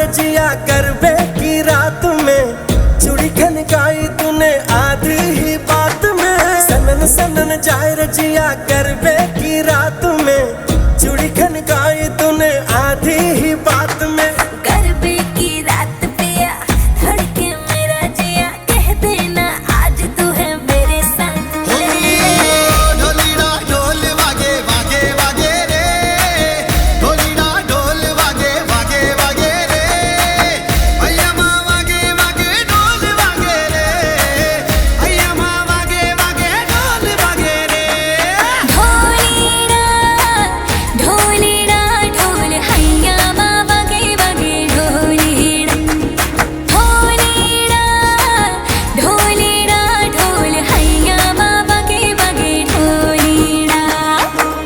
रजिया करबे की रात में, चूड़ी खनकाई तूने आधी ही बात में। सनन सनन जाए रजिया करबे की रात में, चूड़ी खनकाई तूने आधी ही बात